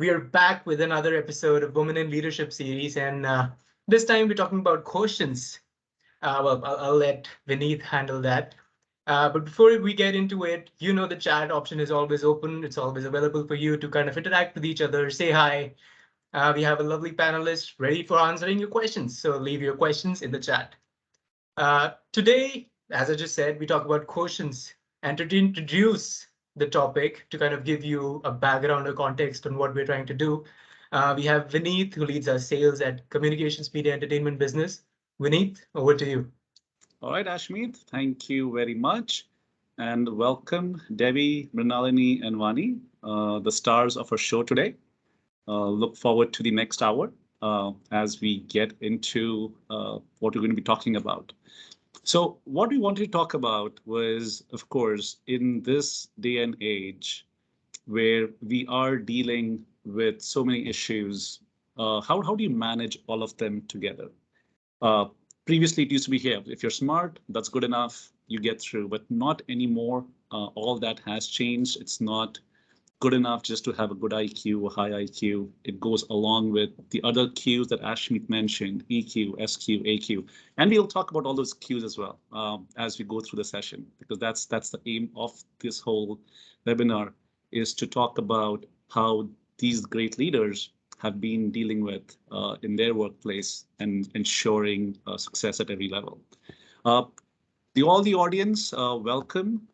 We are back with another episode of Women in Leadership series, and this time we're talking about quotients. I'll let Vineet handle that. But before we get into it, the chat option is always open. It's always available for you to kind of interact with each other, say hi. We have a lovely panelist ready for answering your questions, so leave your questions in the chat. Today, as I just said, we talk about quotients, and to introduce the topic, to kind of give you a background or context on what we're trying to do, we have Vineet, who leads our sales at Communications, Media, Entertainment business. Vineet, over to you. All right, Ashmeet, thank you very much. And welcome, Debbie, Mrinalini, and Vani, the stars of our show today. Look forward to the next hour as we get into what we're going to be talking about. So what we wanted to talk about was, of course, in this day and age where we are dealing with so many issues, how do you manage all of them together? Previously, it used to be here. If you're smart, that's good enough, you get through, but not anymore. All that has changed. It's not good enough just to have a good IQ, a high IQ. It goes along with the other Qs that Ashmeet mentioned, EQ, SQ, AQ. And we'll talk about all those Qs as well as we go through the session, because that's the aim of this whole webinar, is to talk about how these great leaders have been dealing with in their workplace and ensuring success at every level. All the audience, welcome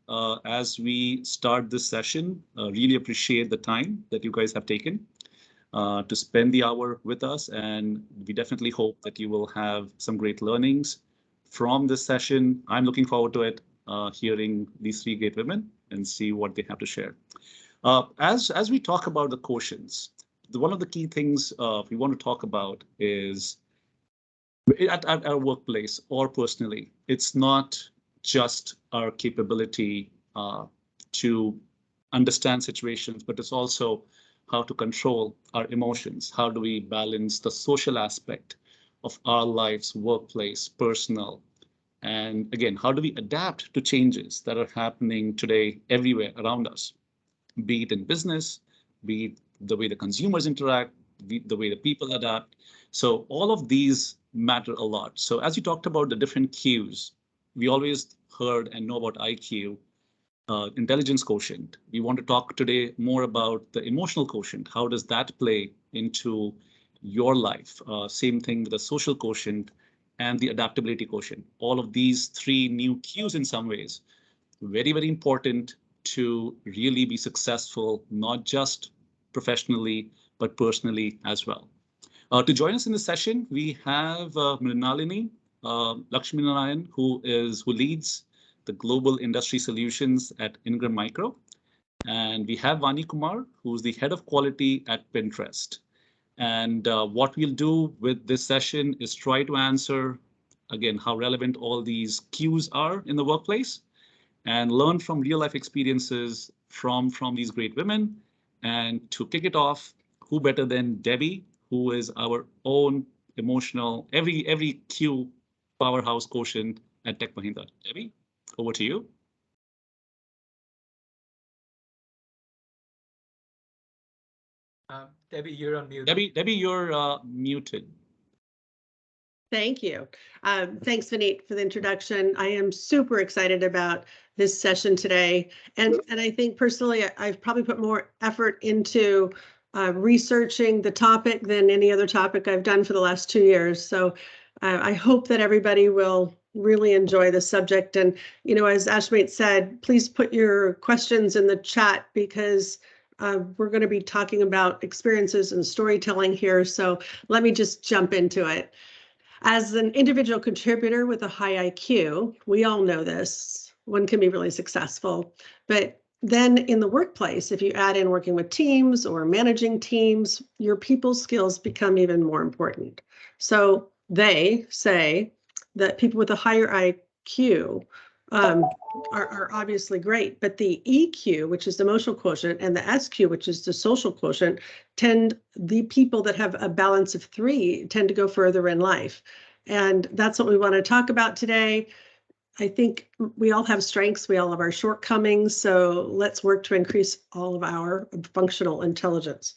as we start this session. Really appreciate the time that you guys have taken to spend the hour with us, and we definitely hope that you will have some great learnings from this session. I'm looking forward to it, hearing these three great women and see what they have to share. As we talk about the quotients, one of the key things we want to talk about is at our workplace or personally, it's not just our capability to understand situations, but it's also how to control our emotions. How do we balance the social aspect of our lives, workplace, personal? And again, how do we adapt to changes that are happening today everywhere around us, be it in business, be it the way the consumers interact, the way the people adapt. So all of these matter a lot. So as you talked about the different Qs, we always heard and know about IQ, intelligence quotient. We want to talk today more about the emotional quotient. How does that play into your life? Same thing with the social quotient and the adaptability quotient. All of these three new Qs in some ways, very, very important to really be successful, not just professionally, but personally as well. To join us in the session, we have Mrinalini, Lakshminarayanan, who leads the global industry solutions at Ingram Micro. And we have Vani Kumar, who's the head of quality at Pinterest. And what we'll do with this session is try to answer, again, how relevant all these Qs are in the workplace and learn from real life experiences from these great women. And to kick it off, who better than Debbie, who is our own emotional, every Q powerhouse quotient at Tech Mahindra. Debbie, over to you. Debbie, you're on mute. Debbie, you're muted. Thank you. Thanks, Vineet, for the introduction. I am super excited about this session today. And I think personally, I've probably put more effort into researching the topic than any other topic I've done for the last 2 years. So I hope that everybody will really enjoy the subject. And, as Ashmeet said, please put your questions in the chat, because we're going to be talking about experiences and storytelling here. So let me just jump into it. As an individual contributor with a high IQ, we all know this, one can be really successful. But then in the workplace, if you add in working with teams or managing teams, your people skills become even more important. So they say that people with a higher IQ are obviously great, but the EQ, which is the emotional quotient, and the SQ, which is the social quotient, the people that have a balance of 3 tend to go further in life. And that's what we want to talk about today. I think we all have strengths, we all have our shortcomings, so let's work to increase all of our functional intelligence.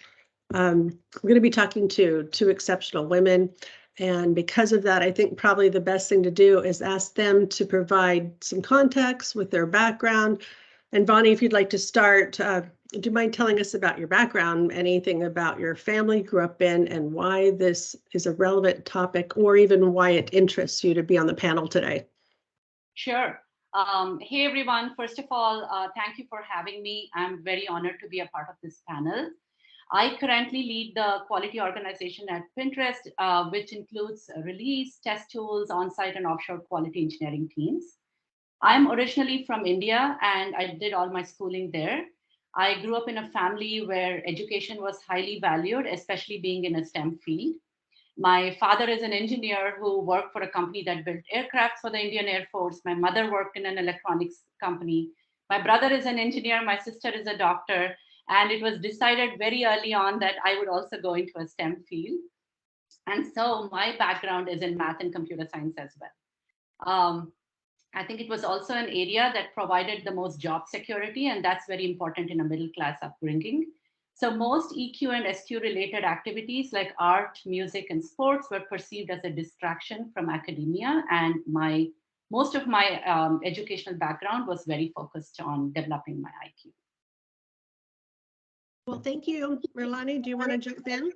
We're going to be talking to two exceptional women. And because of that, I think probably the best thing to do is ask them to provide some context with their background. And Bonnie, if you'd like to start, do you mind telling us about your background, anything about your family you grew up in, and why this is a relevant topic, or even why it interests you to be on the panel today? Sure. Hey, everyone. First of all, thank you for having me. I'm very honored to be a part of this panel. I currently lead the quality organization at Pinterest, which includes release, test tools, on-site and offshore quality engineering teams. I'm originally from India, and I did all my schooling there. I grew up in a family where education was highly valued, especially being in a STEM field. My father is an engineer who worked for a company that built aircraft for the Indian Air Force. My mother worked in an electronics company. My brother is an engineer. My sister is a doctor. And it was decided very early on that I would also go into a STEM field. And so my background is in math and computer science as well. I think it was also an area that provided the most job security, and that's very important in a middle class upbringing. So most EQ and SQ related activities like art, music, and sports were perceived as a distraction from academia. And most of my educational background was very focused on developing my IQ. Well, thank you. Mrinalini, do you want to jump in?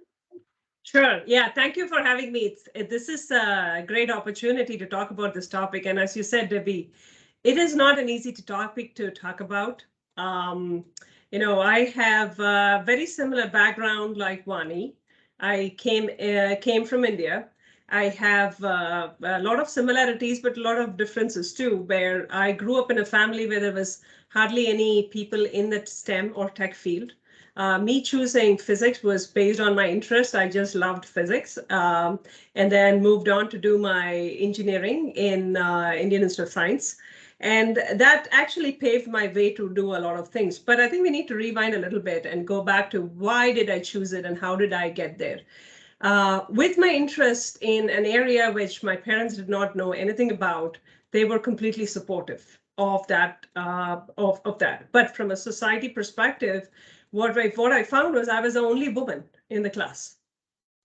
Sure. Yeah. Thank you for having me. This is a great opportunity to talk about this topic. And as you said, Debbie, it is not an easy topic to talk about. I have a very similar background like Vani. I came from India. I have a lot of similarities, but a lot of differences too, where I grew up in a family where there was hardly any people in the STEM or tech field. Me choosing physics was based on my interest. I just loved physics, and then moved on to do my engineering in Indian Institute of Science. And that actually paved my way to do a lot of things. But I think we need to rewind a little bit and go back to why did I choose it and how did I get there? With my interest in an area which my parents did not know anything about, they were completely supportive of that. But from a society perspective, what I found was I was the only woman in the class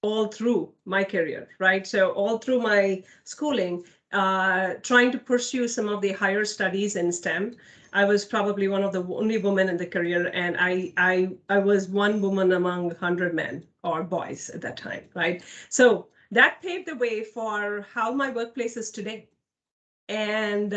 all through my career, right? So all through my schooling, trying to pursue some of the higher studies in STEM, I was probably one of the only women in the career, and I was one woman among 100 men or boys at that time, right? So that paved the way for how my workplace is today. And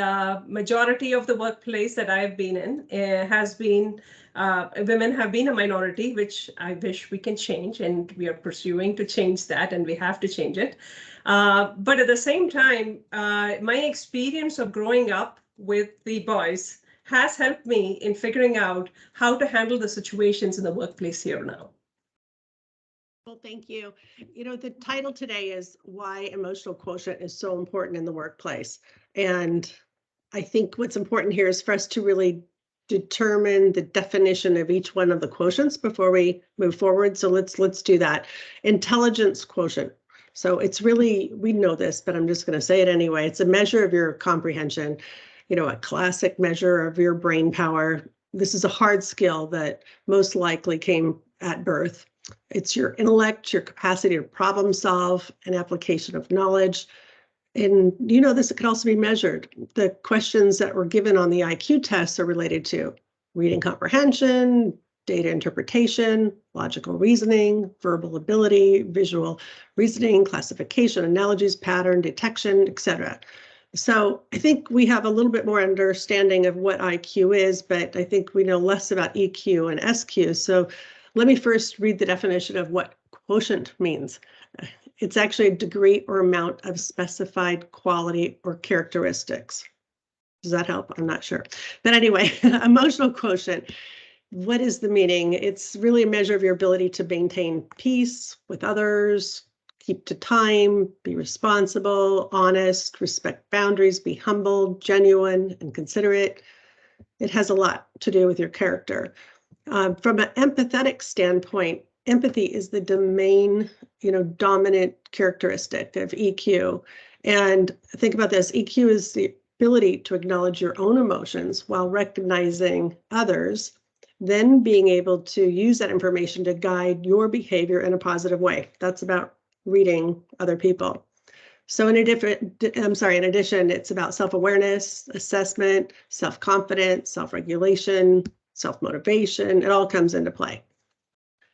majority of the workplace that I've been in has been women have been a minority, which I wish we can change, and we are pursuing to change that, and we have to change it. But at the same time, my experience of growing up with the boys has helped me in figuring out how to handle the situations in the workplace here now. Well, thank you. The title today is Why Emotional Quotient is So Important in the Workplace. And I think what's important here is for us to really determine the definition of each one of the quotients before we move forward. So let's do that. Intelligence quotient. So it's really, we know this, but I'm just going to say it anyway. It's a measure of your comprehension, a classic measure of your brain power. This is a hard skill that most likely came at birth. It's your intellect, your capacity to problem solve, and application of knowledge. And this could also be measured. The questions that were given on the IQ tests are related to reading comprehension, data interpretation, logical reasoning, verbal ability, visual reasoning, classification, analogies, pattern detection, etc. So I think we have a little bit more understanding of what IQ is, but I think we know less about EQ and SQ. So let me first read the definition of what quotient means. It's actually a degree or amount of specified quality or characteristics. Does that help? I'm not sure. But anyway, emotional quotient. What is the meaning? It's really a measure of your ability to maintain peace with others, keep to time, be responsible, honest, respect boundaries, be humble, genuine, and considerate. It has a lot to do with your character. From an empathetic standpoint, empathy is the domain, dominant characteristic of EQ. And think about this, EQ is the ability to acknowledge your own emotions while recognizing others, then being able to use that information to guide your behavior in a positive way. That's about reading other people. So in addition, it's about self-awareness, assessment, self-confidence, self-regulation, self-motivation. It all comes into play.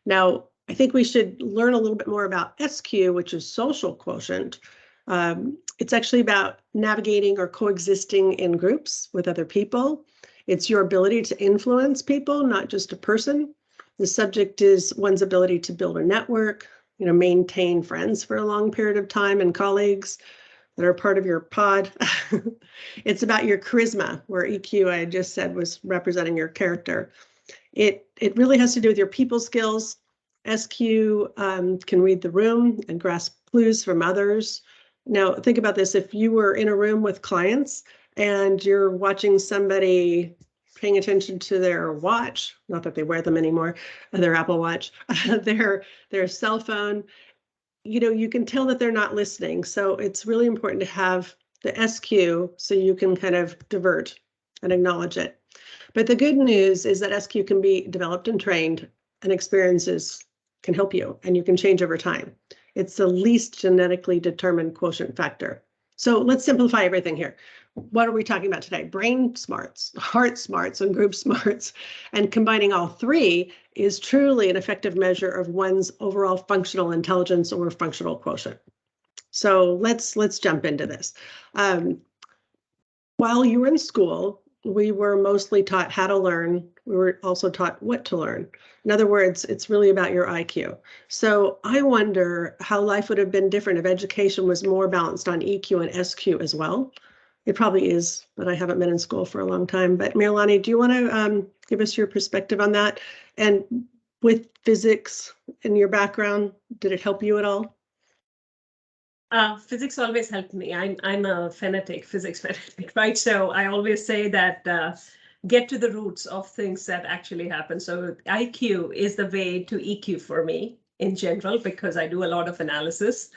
Now, I think we should learn a little bit more about SQ, which is social quotient. It's actually about navigating or coexisting in groups with other people. It's your ability to influence people, not just a person. The subject is one's ability to build a network, maintain friends for a long period of time and colleagues that are part of your pod. It's about your charisma, where EQ, I just said, was representing your character. It really has to do with your people skills. SQ can read the room and grasp clues from others. Now, think about this. If you were in a room with clients and you're watching somebody paying attention to their watch, not that they wear them anymore, their Apple Watch, their cell phone, you can tell that they're not listening. So it's really important to have the SQ so you can kind of divert and acknowledge it. But the good news is that SQ can be developed and trained, and experiences can help you, and you can change over time. It's the least genetically determined quotient factor. So let's simplify everything here. What are we talking about today? Brain smarts, heart smarts, and group smarts. And combining all three is truly an effective measure of one's overall functional intelligence or functional quotient. So let's jump into this. While you were in school, we were mostly taught how to learn. We were also taught what to learn. In other words, it's really about your IQ. So I wonder how life would have been different if education was more balanced on EQ and SQ as well. It probably is, but I haven't been in school for a long time. But Mrinalini, do you want to give us your perspective on that? And with physics in your background, did it help you at all? Physics always helped me. I'm a physics fanatic, right? So I always say that get to the roots of things that actually happen. So IQ is the way to EQ for me in general, because I do a lot of analysis.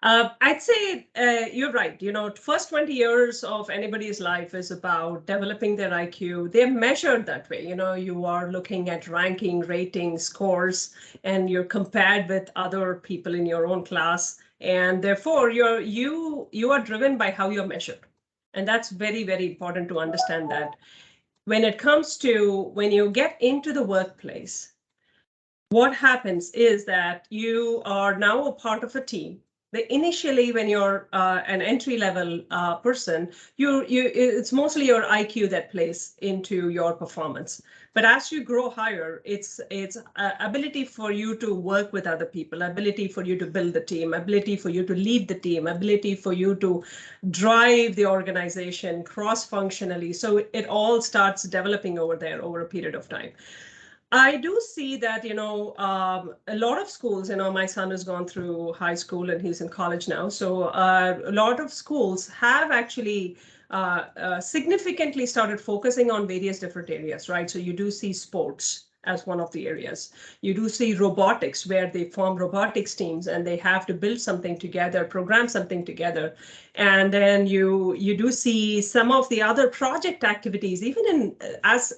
I'd say you're right. First 20 years of anybody's life is about developing their IQ. They're measured that way. You are looking at ranking, rating, scores, and you're compared with other people in your own class. And therefore, you are driven by how you're measured. And that's very, very important to understand that. When it comes to when you get into the workplace, what happens is that you are now a part of a team. Initially, when you're an entry-level person, it's mostly your IQ that plays into your performance. But as you grow higher, it's ability for you to work with other people, ability for you to build the team, ability for you to lead the team, ability for you to drive the organization cross-functionally. So it all starts developing over there over a period of time. I do see that, a lot of schools, my son has gone through high school and he's in college now. So a lot of schools have actually significantly started focusing on various different areas, right? So you do see sports as one of the areas. You do see robotics, where they form robotics teams and they have to build something together, program something together. And then you do see some of the other project activities, even in as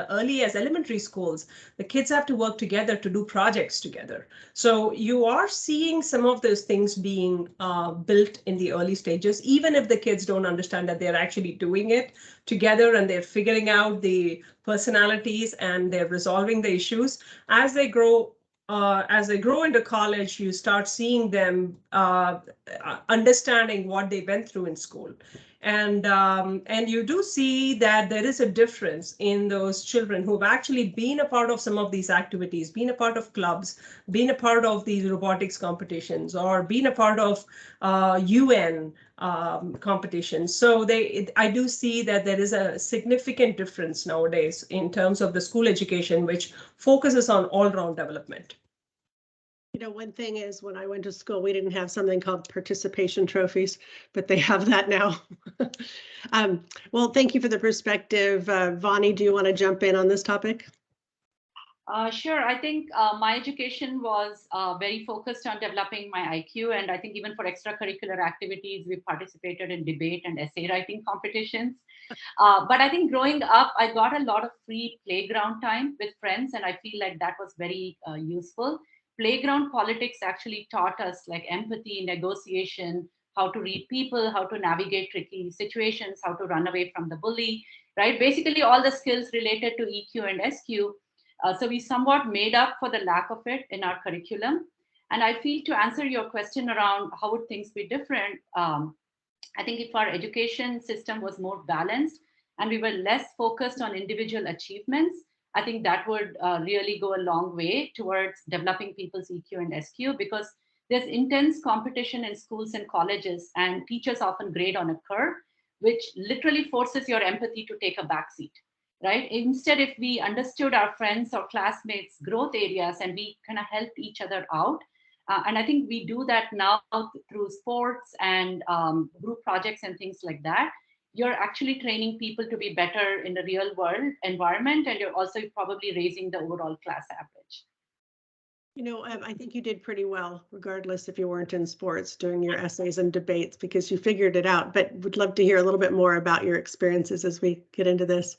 early as elementary schools, the kids have to work together to do projects together. So you are seeing some of those things being built in the early stages, even if the kids don't understand that they're actually doing it together and they're figuring out the personalities and they're resolving the issues. As they grow into college, you start seeing them understanding what they went through in school. And you do see that there is a difference in those children who've actually been a part of some of these activities, been a part of clubs, been a part of these robotics competitions, or been a part of UN competitions. So I do see that there is a significant difference nowadays in terms of the school education, which focuses on all-round development. One thing is, when I went to school, we didn't have something called participation trophies, but they have that now. Well, thank you for the perspective. Vani, do you want to jump in on this topic? Sure. I think my education was very focused on developing my IQ. And I think even for extracurricular activities, we participated in debate and essay writing competitions. But I think growing up, I got a lot of free playground time with friends. And I feel like that was very useful. Playground politics actually taught us like empathy, negotiation, how to read people, how to navigate tricky situations, how to run away from the bully, right? Basically, all the skills related to EQ and SQ. So we somewhat made up for the lack of it in our curriculum. And I feel to answer your question around how would things be different, I think if our education system was more balanced and we were less focused on individual achievements, I think that would really go a long way towards developing people's EQ and SQ, because there's intense competition in schools and colleges, and teachers often grade on a curve, which literally forces your empathy to take a backseat, right? Instead, if we understood our friends or classmates' growth areas and we kind of helped each other out, and I think we do that now through sports and group projects and things like that, you're actually training people to be better in the real world environment, and you're also probably raising the overall class average. You know, I think you did pretty well, regardless if you weren't in sports, doing your essays and debates, because you figured it out. But would love to hear a little bit more about your experiences as we get into this.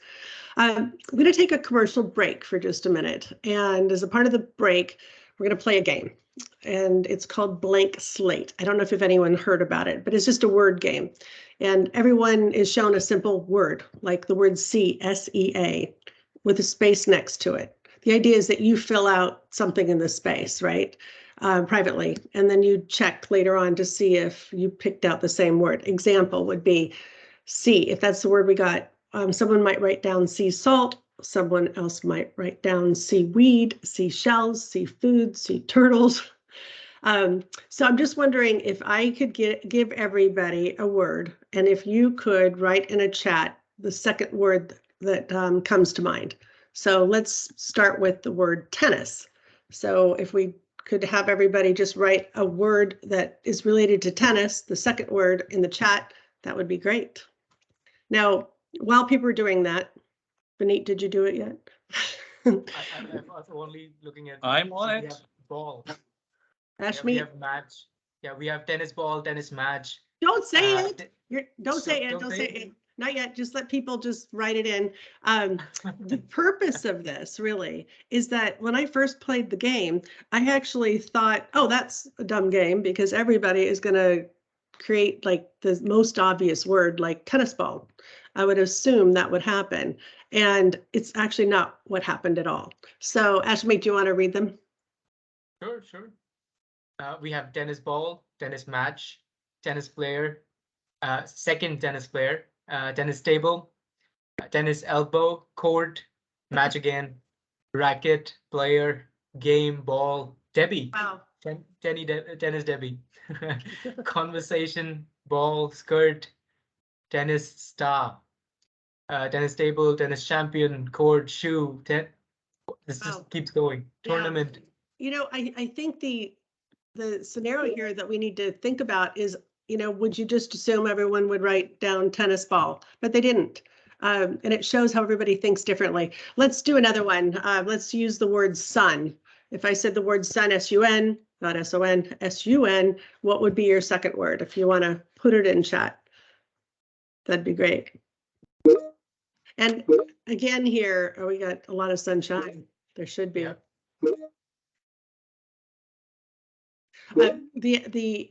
I'm going to take a commercial break for just a minute. And as a part of the break, we're going to play a game. And it's called Blank Slate. I don't know if anyone heard about it, but it's just a word game. And everyone is shown a simple word, like the word see, S-E-A, with a space next to it. The idea is that you fill out something in the space, right, privately, and then you check later on to see if you picked out the same word. Example would be sea. If that's the word we got, someone might write down sea salt. Someone else might write down seaweed, seashells, seafood, sea turtles. So I'm just wondering if I could give everybody a word, and if you could write in a chat the second word that comes to mind. So let's start with the word tennis. So if we could have everybody just write a word that is related to tennis, the second word in the chat, that would be great. Now, while people are doing that, Vineet, did you do it yet? I'm only looking at. I'm on it. We have ball. Ashmi, we have match. Yeah, we have tennis ball, tennis match. don't say it. Don't so say it. don't Don't say say it. Not yet. Just let people just write it in. The purpose of this really is that when I first played the game, I actually thought, oh, that's a dumb game because everybody is going to create like the most obvious word like tennis ball. I would assume that would happen. And it's actually not what happened at all. So Ashmi, do you want to read them? Sure. We have tennis ball, tennis match, tennis player, second tennis player, tennis table, tennis elbow, court, match again, racket, player, game, ball, Debbie. Wow. Tennis Debbie. Conversation, ball, skirt, tennis star, tennis table, tennis champion, court, shoe. This just keeps going. Tournament. You know, I think the scenario here that we need to think about is, you know, would you just assume everyone would write down tennis ball? But they didn't. And it shows how everybody thinks differently. Let's do another one. Let's use the word sun. If I said the word sun, S-U-N, not S-O-N, S-U-N, what would be your second word? If you want to put it in chat, that'd be great. And again here, we got a lot of sunshine. There should be. Yep. The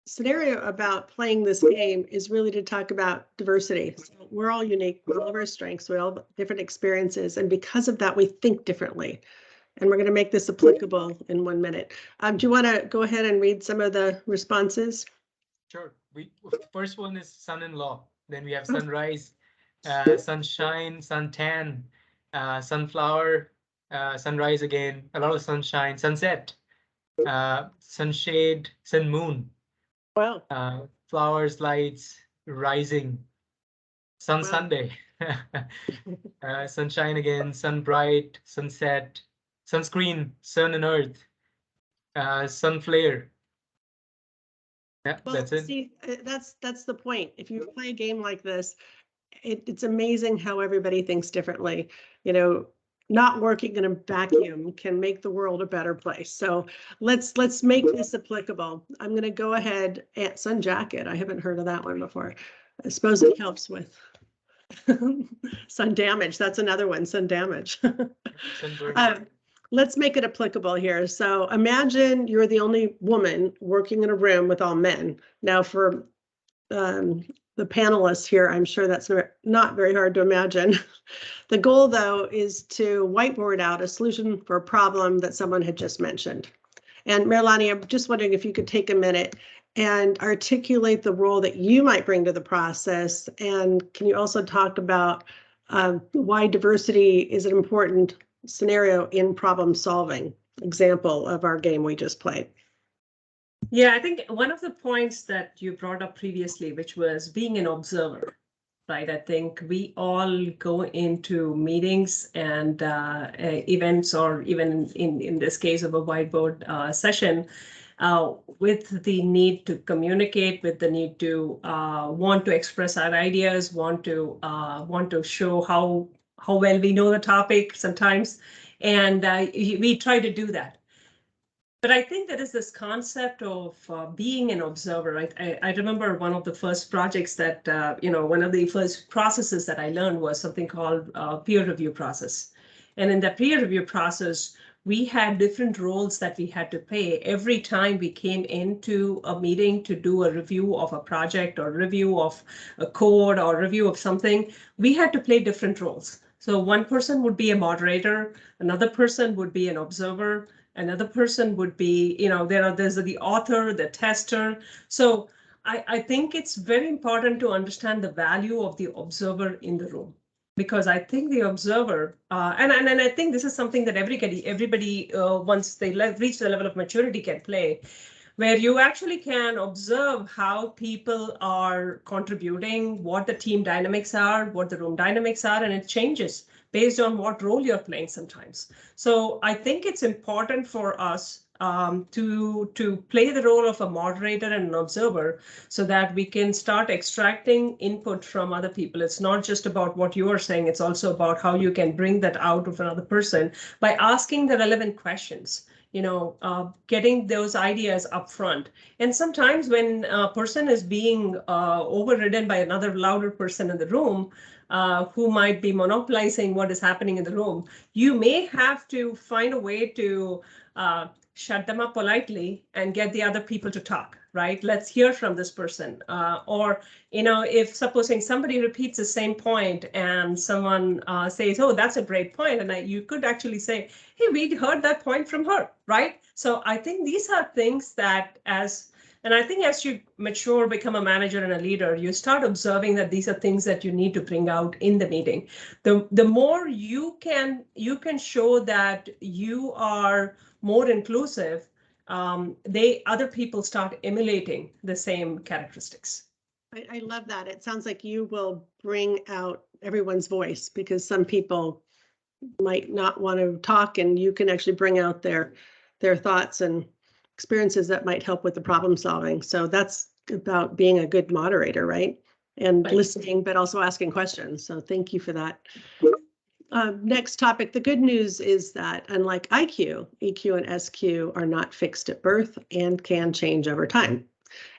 scenario about playing this game is really to talk about diversity. So we're all unique, we all have our strengths, we all have different experiences, and because of that, we think differently. And we're going to make this applicable in 1 minute. Do you want to go ahead and read some of the responses? Sure. First one is son-in-law. Then we have sunrise, sunshine, suntan, sunflower, sunrise again, a lot of sunshine, sunset, sunshade, sun moon. Wow. Flowers, lights, rising, sun Wow. Sunday, sunshine again, sun bright, sunset, sunscreen, sun and earth, sun flare. Yeah, Well, that's it. see, that's the point. If you play a game like this, it's amazing how everybody thinks differently. You know, not working in a vacuum can make the world a better place. So let's make this applicable. I'm going to go ahead and sun jacket. I haven't heard of that one before. I suppose it helps with sun damage. That's another one, sun damage. Let's make it applicable here. So imagine you're the only woman working in a room with all men. Now for the panelists here, I'm sure that's not very hard to imagine. The goal, though, is to whiteboard out a solution for a problem that someone had just mentioned. And Mrinalini, I'm just wondering if you could take a minute and articulate the role that you might bring to the process. And can you also talk about why diversity is an important scenario in problem solving, example of our game we just played? Yeah, I think one of the points that you brought up previously, which was being an observer, right? I think we all go into meetings and events, or even in this case of a whiteboard session, with the need to communicate, with the need to want to express our ideas, want to show how well we know the topic sometimes, and we try to do that. But I think there is this concept of being an observer. I remember one of the first projects that, one of the first processes that I learned was something called peer review process. And in the peer review process, we had different roles that we had to play every time we came into a meeting to do a review of a project or review of a code or review of something. We had to play different roles. So one person would be a moderator, another person would be an observer, another person would be, there's the author, the tester. So I think it's very important to understand the value of the observer in the room, because I think the observer, and I think this is something that everybody once they reach the level of maturity can play, where you actually can observe how people are contributing, what the team dynamics are, what the room dynamics are, and it changes based on what role you're playing sometimes. So I think it's important for us to play the role of a moderator and an observer so that we can start extracting input from other people. It's not just about what you are saying, it's also about how you can bring that out of another person by asking the relevant questions. Getting those ideas up front. And sometimes when a person is being overridden by another louder person in the room, who might be monopolizing what is happening in the room, you may have to find a way to shut them up politely and get the other people to talk, right? Let's hear from this person. Or, if supposing somebody repeats the same point and someone says, oh, that's a great point. And you could actually say, hey, we heard that point from her, right? So I think these are things that and I think as you mature, become a manager and a leader, you start observing that these are things that you need to bring out in the meeting. The more you can show that you are more inclusive, other people start emulating the same characteristics. I love that. It sounds like you will bring out everyone's voice, because some people might not want to talk, and you can actually bring out their thoughts and experiences that might help with the problem solving. So that's about being a good moderator, right? And right. Listening, but also asking questions. So thank you for that. Next topic. The good news is that unlike IQ, EQ and SQ are not fixed at birth and can change over time.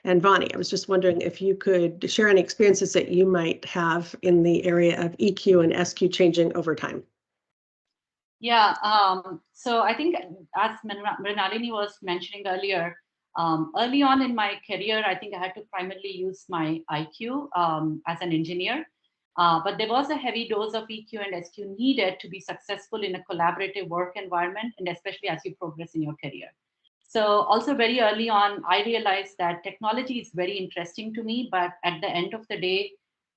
And Vani, I was just wondering if you could share any experiences that you might have in the area of EQ and SQ changing over time. Yeah, so I think as Mrinalini was mentioning earlier, early on in my career, I think I had to primarily use my IQ as an engineer, but there was a heavy dose of EQ and SQ needed to be successful in a collaborative work environment, and especially as you progress in your career. So also very early on, I realized that technology is very interesting to me, but at the end of the day,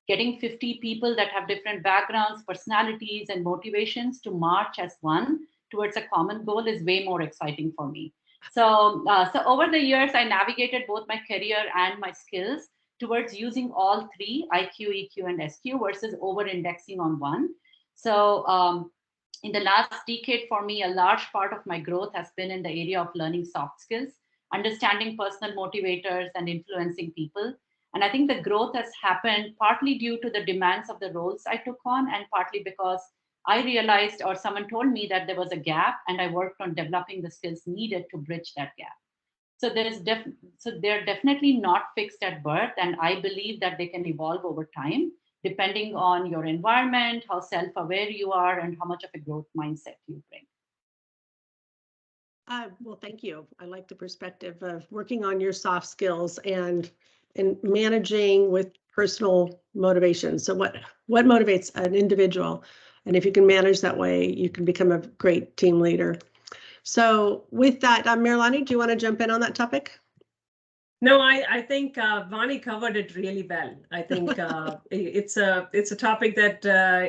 getting 50 people that have different backgrounds, personalities, and motivations to march as one towards a common goal is way more exciting for me. So over the years, I navigated both my career and my skills towards using all three, IQ, EQ, and SQ, versus over-indexing on one. So in the last decade, for me, a large part of my growth has been in the area of learning soft skills, understanding personal motivators, and influencing people. And I think the growth has happened partly due to the demands of the roles I took on, and partly because I realized, or someone told me, that there was a gap, and I worked on developing the skills needed to bridge that gap. So they're definitely not fixed at birth, and I believe that they can evolve over time, depending on your environment, how self-aware you are, and how much of a growth mindset you bring. Well, thank you. I like the perspective of working on your soft skills and managing with personal motivation. So what motivates an individual? And if you can manage that way, you can become a great team leader. So with that, Mrinalini, do you want to jump in on that topic? No, I think Vani covered it really well. I think it's a topic that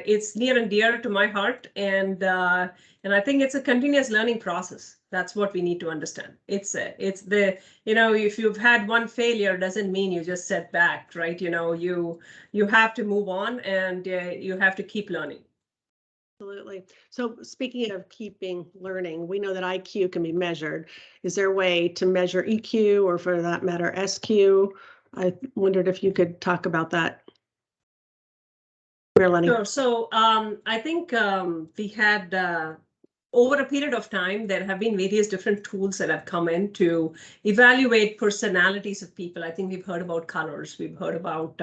it's near and dear to my heart, and I think it's a continuous learning process. That's what we need to understand. It's the, if you've had one failure, doesn't mean you just set back, right? You have to move on, and you have to keep learning. Absolutely. So speaking of keeping learning, we know that IQ can be measured. Is there a way to measure EQ, or for that matter, SQ? I wondered if you could talk about that. Mrinalini. Sure. So I think we had over a period of time, there have been various different tools that have come in to evaluate personalities of people. I think we've heard about colors. We've heard about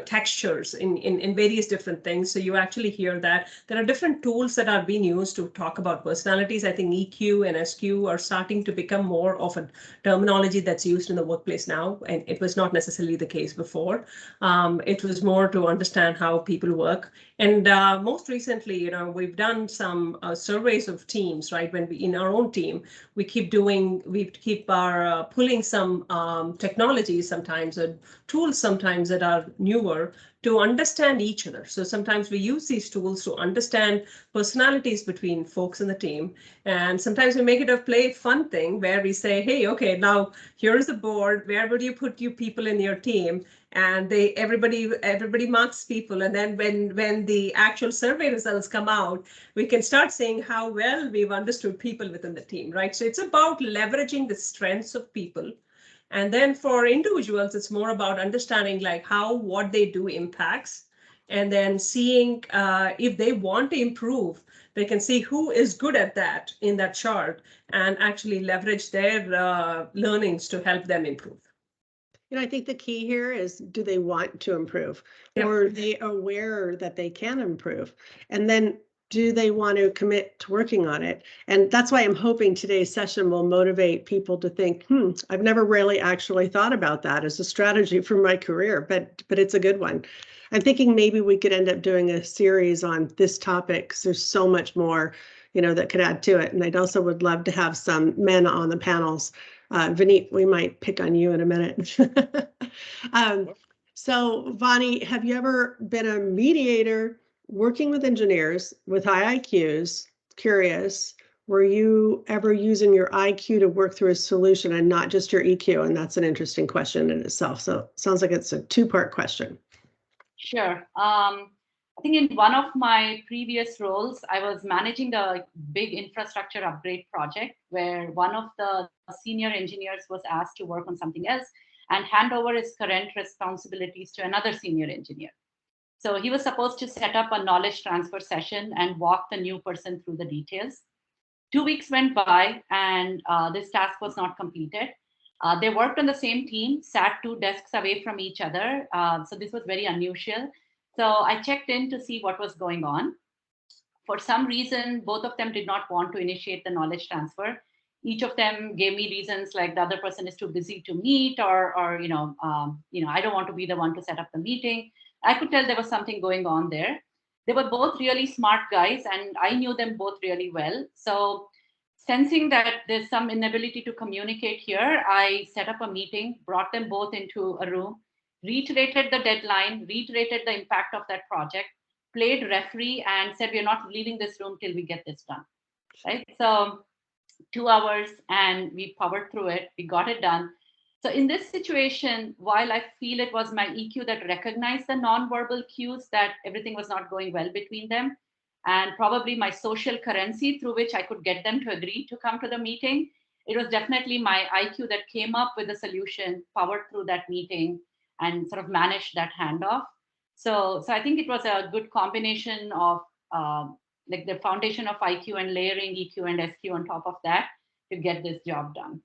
textures in various different things. So you actually hear that there are different tools that are being used to talk about personalities. I think EQ and SQ are starting to become more of a terminology that's used in the workplace now, and it was not necessarily the case before. It was more to understand how people work. And most recently, we've done some surveys of teams, right? When in our own team, we keep pulling some technologies sometimes, and tools sometimes that are newer to understand each other. So sometimes we use these tools to understand personalities between folks in the team. And sometimes we make it a play fun thing where we say, hey, okay, now here's the board. Where would you put you people in your team? And everybody marks people, and then when the actual survey results come out, we can start saying how well we've understood people within the team, right? So it's about leveraging the strengths of people, and then for individuals, it's more about understanding like how what they do impacts, and then seeing if they want to improve, they can see who is good at that in that chart, and actually leverage their learnings to help them improve. I think the key here is, do they want to improve? Yep. Or are they aware that they can improve? And then do they want to commit to working on it? And that's why I'm hoping today's session will motivate people to think, I've never really actually thought about that as a strategy for my career, but it's a good one. I'm thinking maybe we could end up doing a series on this topic, because there's so much more, that could add to it. And I'd also would love to have some men on the panels. Vineet, we might pick on you in a minute. So Vani, have you ever been a mediator working with engineers with high IQs? Curious, were you ever using your IQ to work through a solution and not just your EQ? And that's an interesting question in itself. So it sounds like it's a two-part question. Sure. I think in one of my previous roles, I was managing a big infrastructure upgrade project where one of the senior engineers was asked to work on something else and hand over his current responsibilities to another senior engineer. So he was supposed to set up a knowledge transfer session and walk the new person through the details. 2 weeks went by, and this task was not completed. They worked on the same team, sat 2 desks away from each other. So this was very unusual. So I checked in to see what was going on. For some reason, both of them did not want to initiate the knowledge transfer. Each of them gave me reasons like the other person is too busy to meet, or I don't want to be the one to set up the meeting. I could tell there was something going on there. They were both really smart guys, and I knew them both really well. So sensing that there's some inability to communicate here, I set up a meeting, brought them both into a room, reiterated the deadline, reiterated the impact of that project, played referee, and said, we're not leaving this room till we get this done, right? So 2 hours, and we powered through it. We got it done. So in this situation, while I feel it was my EQ that recognized the nonverbal cues that everything was not going well between them, and probably my social currency through which I could get them to agree to come to the meeting, it was definitely my IQ that came up with a solution, powered through that meeting, and sort of managed that handoff. So I think it was a good combination of like the foundation of IQ and layering EQ and SQ on top of that to get this job done.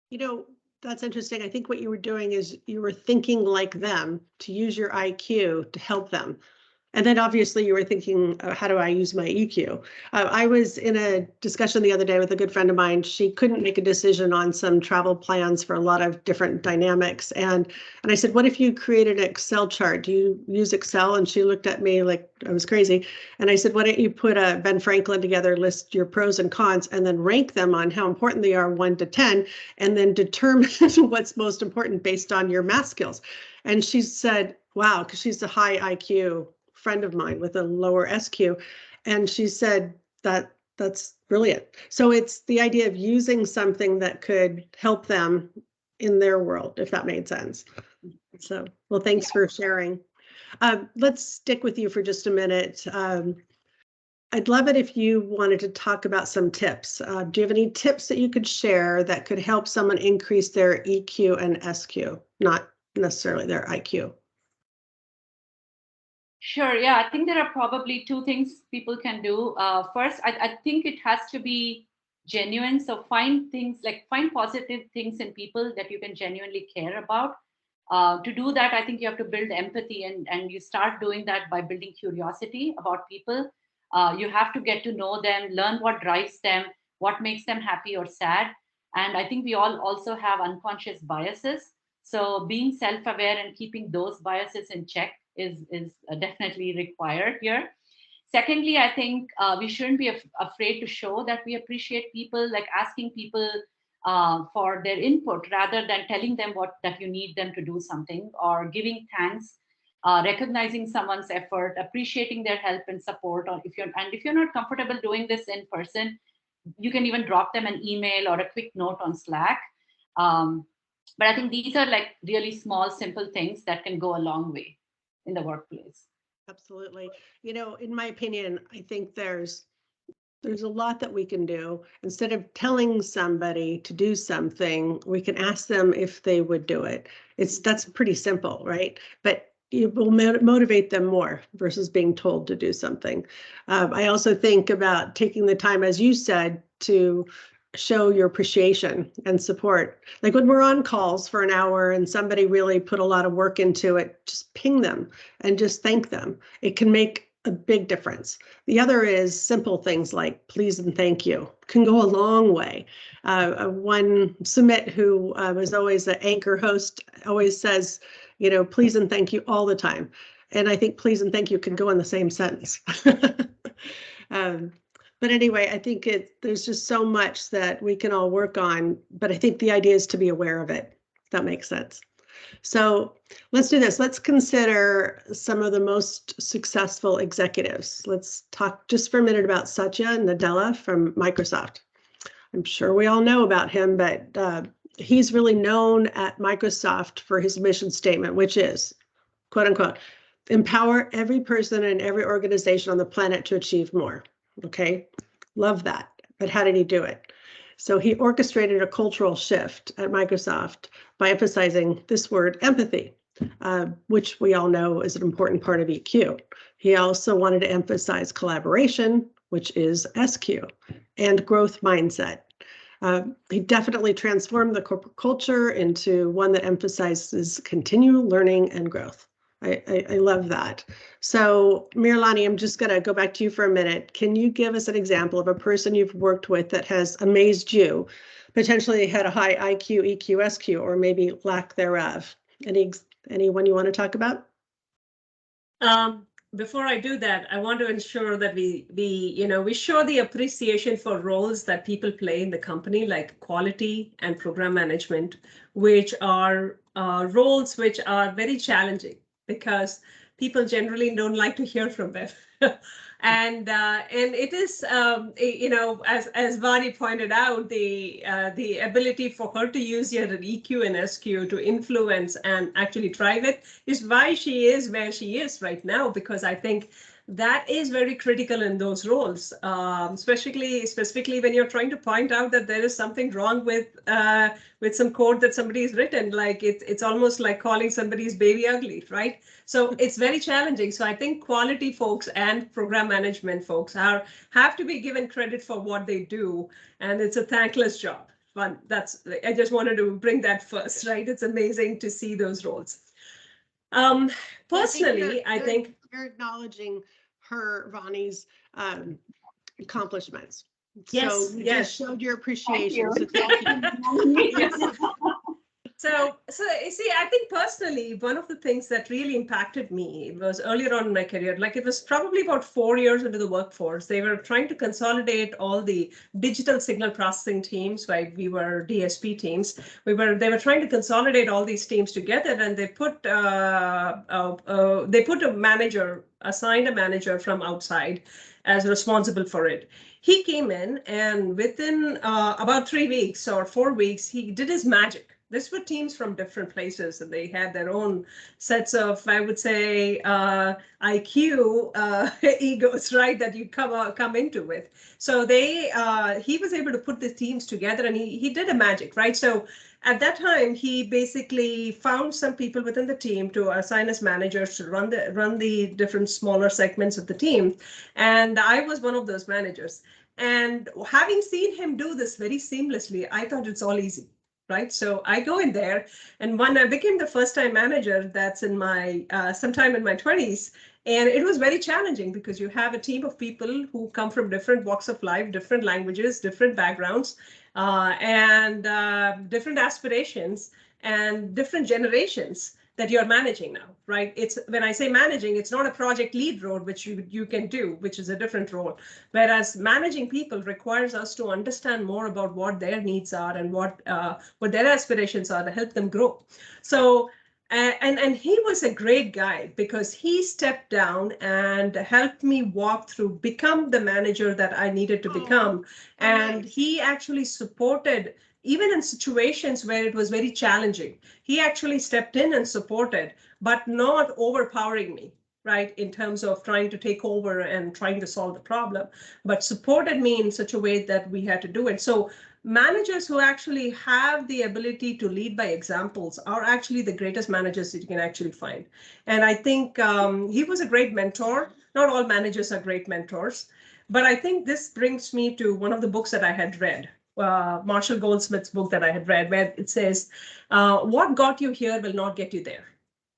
You know, that's interesting. I think what you were doing is you were thinking like them to use your IQ to help them. And then obviously you were thinking, how do I use my EQ? I was in a discussion the other day with a good friend of mine. She couldn't make a decision on some travel plans for a lot of different dynamics. And I said, what if you created an Excel chart? Do you use Excel? And she looked at me like I was crazy. And I said, why don't you put a Ben Franklin together, list your pros and cons, and then rank them on how important they are 1 to 10, and then determine what's most important based on your math skills. And she said, wow, because she's a high IQ friend of mine with a lower SQ. And she said that's brilliant. So it's the idea of using something that could help them in their world, if that made sense. So, well, thanks for sharing. Let's stick with you for just a minute. I'd love it if you wanted to talk about some tips. Do you have any tips that you could share that could help someone increase their EQ and SQ, not necessarily their IQ? Sure. Yeah, I think there are probably 2 things people can do. First, I think it has to be genuine. So find positive things in people that you can genuinely care about. To do that, I think you have to build empathy, and you start doing that by building curiosity about people. You have to get to know them, learn what drives them, what makes them happy or sad. And I think we all also have unconscious biases. So being self-aware and keeping those biases in check is definitely required here. Secondly, I think we shouldn't be afraid to show that we appreciate people, like asking people for their input rather than telling them that you need them to do something, or giving thanks, recognizing someone's effort, appreciating their help and support. Or if you're not comfortable doing this in person, you can even drop them an email or a quick note on Slack. But I think these are like really small, simple things that can go a long way in the workplace. Absolutely. You know, in my opinion, I think there's a lot that we can do. Instead of telling somebody to do something, we can ask them if they would do it. That's pretty simple, right? But it will motivate them more versus being told to do something. I also think about taking the time, as you said, to show your appreciation and support. Like when we're on calls for an hour and somebody really put a lot of work into it, just ping them and just thank them. It can make a big difference. The other is simple things like please and thank you can go a long way. One Sumit, who was always an anchor host, always says, you know, please and thank you all the time. And I think please and thank you can go in the same sentence. But anyway, I think there's just so much that we can all work on, but I think the idea is to be aware of it, if that makes sense. So let's do this. Let's consider some of the most successful executives. Let's talk just for a minute about Satya Nadella from Microsoft. I'm sure we all know about him, but he's really known at Microsoft for his mission statement, which is, quote unquote, empower every person and every organization on the planet to achieve more. Okay, love that. But how did he do it? So he orchestrated a cultural shift at Microsoft by emphasizing this word empathy, which we all know is an important part of EQ. He also wanted to emphasize collaboration, which is SQ, and growth mindset. He definitely transformed the corporate culture into one that emphasizes continual learning and growth. I love that. So Mrinalini, I'm just going to go back to you for a minute. Can you give us an example of a person you've worked with that has amazed you, potentially had a high IQ, EQ, SQ, or maybe lack thereof? Anyone you want to talk about? Before I do that, I want to ensure that we show the appreciation for roles that people play in the company, like quality and program management, which are roles which are very challenging because people generally don't like to hear from them. And it is, as Vani pointed out, the ability for her to use your EQ and SQ to influence and actually drive it is why she is where she is right now, because I think that is very critical in those roles, specifically when you're trying to point out that there is something wrong with some code that somebody has written. Like it's almost like calling somebody's baby ugly, right? So it's very challenging. So I think quality folks and program management folks have to be given credit for what they do, and it's a thankless job. But I just wanted to bring that first, right? It's amazing to see those roles. Personally, I think you're acknowledging Vani's accomplishments. Yes, so you yes. just showed your appreciation. So you see, I think personally, one of the things that really impacted me was earlier on in my career, like it was probably about 4 years into the workforce. They were trying to consolidate all the digital signal processing teams, right? We were DSP teams. They were trying to consolidate all these teams together, and they put assigned a manager from outside as responsible for it. He came in, and within about 3 weeks or 4 weeks, he did his magic. These were teams from different places, and they had their own sets of, I would say, IQ egos, right, that you come into with. So he was able to put the teams together, and he did a magic, right? So at that time, he basically found some people within the team to assign as managers to run the different smaller segments of the team, and I was one of those managers. And having seen him do this very seamlessly, I thought it's all easy. Right. So I go in there, and when I became the first-time manager, that's in my sometime in my 20s, and it was very challenging because you have a team of people who come from different walks of life, different languages, different backgrounds, and different aspirations and different generations that you're managing now, right? It's when I say managing, it's not a project lead role, which you can do, which is a different role. Whereas managing people requires us to understand more about what their needs are and what their aspirations are to help them grow. So, and he was a great guy because he stepped down and helped me walk through, become the manager that I needed to become. And he actually supported, even in situations where it was very challenging, he actually stepped in and supported, but not overpowering me, right, in terms of trying to take over and trying to solve the problem, but supported me in such a way that we had to do it. So managers who actually have the ability to lead by examples are actually the greatest managers that you can actually find. And I think he was a great mentor. Not all managers are great mentors, but I think this brings me to one of the books that I had read. Marshall Goldsmith's book that I had read, where it says, what got you here will not get you there,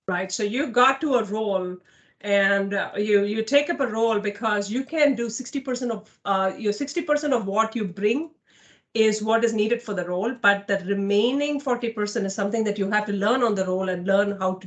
right? So you got to a role, and you take up a role because you can do 60% of your 60% of what you bring is what is needed for the role, but the remaining 40% is something that you have to learn on the role and learn how to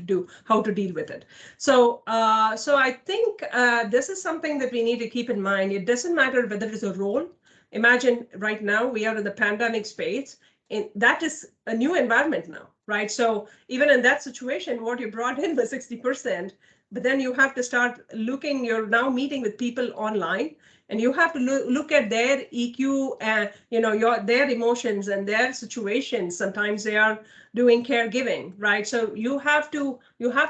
deal with it. So I think this is something that we need to keep in mind. It doesn't matter whether it's a role. Imagine right now we are in the pandemic space, and that is a new environment now, right? So even in that situation, what you brought in was 60%, but then you have to start looking, you're now meeting with people online, and you have to look at their EQ and their emotions and their situations. Sometimes they are doing caregiving, right? So you have to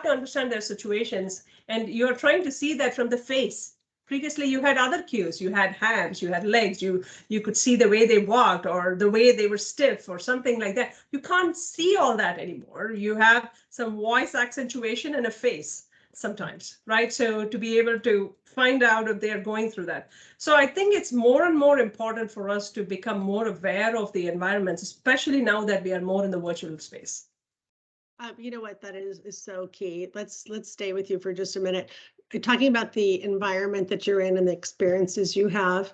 understand their situations, and you're trying to see that from the face. Previously, you had other cues. You had hands, you had legs, you could see the way they walked or the way they were stiff or something like that. You can't see all that anymore. You have some voice accentuation and a face sometimes, right? So to be able to find out if they're going through that. So I think it's more and more important for us to become more aware of the environments, especially now that we are more in the virtual space. You know what, that is so key. Let's stay with you for just a minute. You're talking about the environment that you're in and the experiences you have.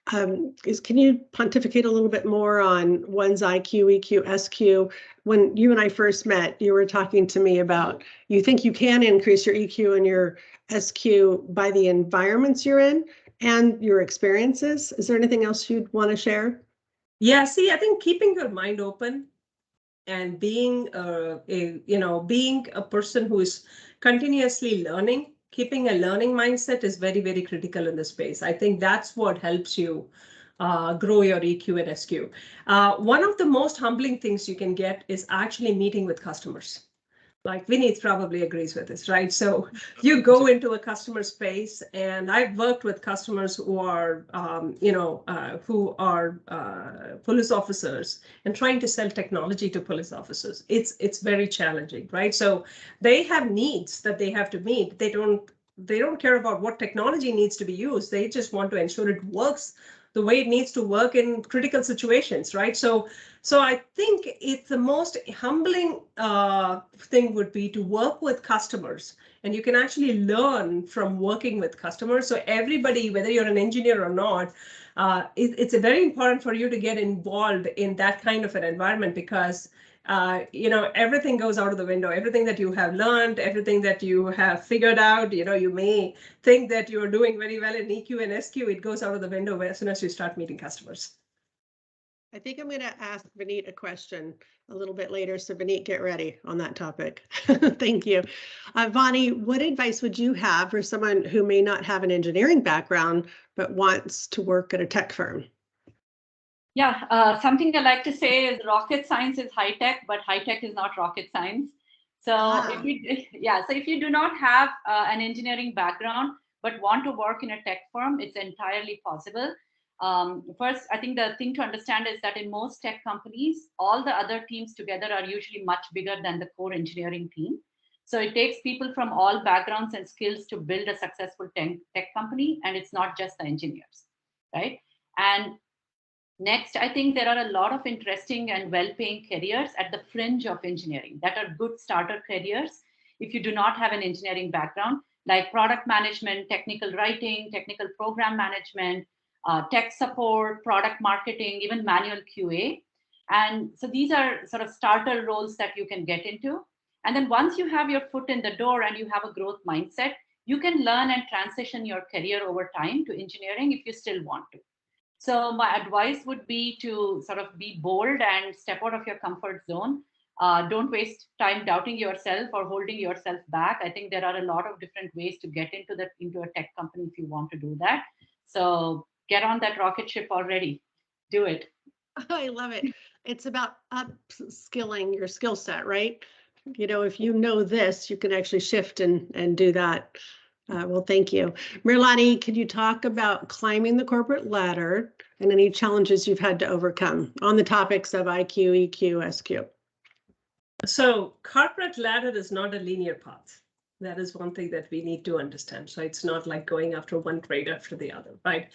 Can you pontificate a little bit more on one's IQ, EQ, SQ? When you and I first met, you were talking to me about you think you can increase your EQ and your SQ by the environments you're in and your experiences. Is there anything else you'd want to share? Yeah, see, I think keeping your mind open and being being a person who is continuously learning, keeping a learning mindset is very, very critical in this space. I think that's what helps you grow your EQ and SQ. One of the most humbling things you can get is actually meeting with customers. Like Vineet probably agrees with this, right? So you go into a customer space, and I've worked with customers who are, police officers and trying to sell technology to police officers. It's very challenging, right? So they have needs that they have to meet. They don't care about what technology needs to be used. They just want to ensure it works the way it needs to work in critical situations, right? So I think it's the most humbling thing would be to work with customers, and you can actually learn from working with customers. So everybody, whether you're an engineer or not, it's very important for you to get involved in that kind of an environment, because everything goes out of the window. Everything that you have learned, everything that you have figured out, you may think that you're doing very well in EQ and SQ, it goes out of the window as soon as you start meeting customers. I think I'm going to ask Vineet a question a little bit later. So Vineet, get ready on that topic. Thank you. Vani, what advice would you have for someone who may not have an engineering background, but wants to work at a tech firm? Yeah, something I like to say is rocket science is high tech, but high tech is not rocket science. So if you do not have an engineering background, but want to work in a tech firm, it's entirely possible. First, I think the thing to understand is that in most tech companies, all the other teams together are usually much bigger than the core engineering team. So it takes people from all backgrounds and skills to build a successful tech company, and it's not just the engineers, right? And next, I think there are a lot of interesting and well-paying careers at the fringe of engineering that are good starter careers if you do not have an engineering background, like product management, technical writing, technical program management, tech support, product marketing, even manual QA. And so these are sort of starter roles that you can get into. And then once you have your foot in the door and you have a growth mindset, you can learn and transition your career over time to engineering if you still want to. So my advice would be to sort of be bold and step out of your comfort zone. Don't waste time doubting yourself or holding yourself back. I think there are a lot of different ways to get into a tech company if you want to do that. So get on that rocket ship already. Do it. I love it. It's about upskilling your skill set, right? If you know this, you can actually shift and do that. Well, thank you. Mrinalini, could you talk about climbing the corporate ladder and any challenges you've had to overcome on the topics of IQ, EQ, SQ? So corporate ladder is not a linear path. That is one thing that we need to understand. So it's not like going after one trade after the other, right?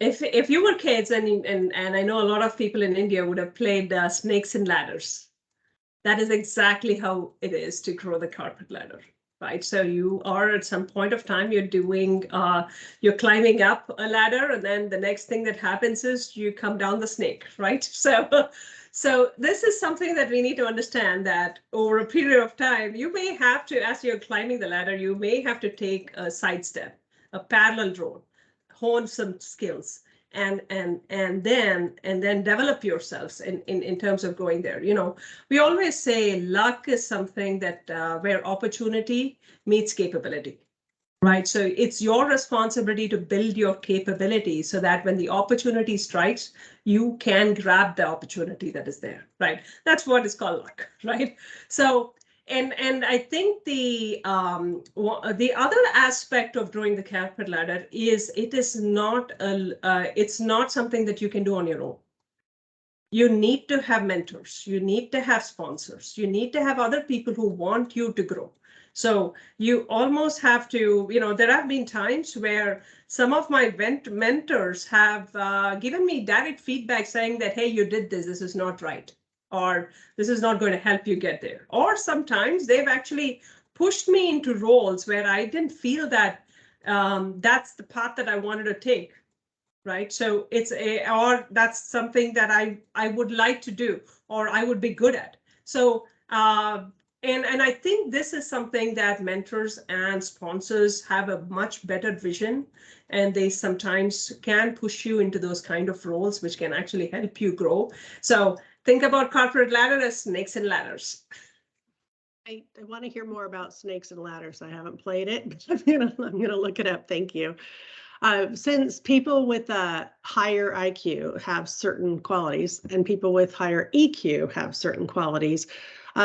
If you were kids, and I know a lot of people in India would have played snakes and ladders. That is exactly how it is to grow the corporate ladder, right? So you are at some point of time, you're climbing up a ladder, and then the next thing that happens is you come down the snake, right? So this is something that we need to understand, that over a period of time, you may have to, as you're climbing the ladder, you may have to take a sidestep, a parallel road, hone some skills, and then develop yourselves in terms of going there. We always say luck is something that where opportunity meets capability. Right. So it's your responsibility to build your capability so that when the opportunity strikes, you can grab the opportunity that is there. Right. That's what is called luck. Right. So and I think the other aspect of growing the corporate ladder is it's not something that you can do on your own. You need to have mentors. You need to have sponsors. You need to have other people who want you to grow. So you almost have to, there have been times where some of my mentors have given me direct feedback saying that, hey, you did this is not right, or this is not going to help you get there. Or sometimes they've actually pushed me into roles where I didn't feel that that's the path that I wanted to take. Right. So or that's something that I would like to do, or I would be good at. So and I think this is something that mentors and sponsors have a much better vision, and they sometimes can push you into those kind of roles, which can actually help you grow. So think about corporate ladder as snakes and ladders. I want to hear more about snakes and ladders. I haven't played it, but I'm gonna look it up. Thank you. Since people with a higher IQ have certain qualities and people with higher EQ have certain qualities,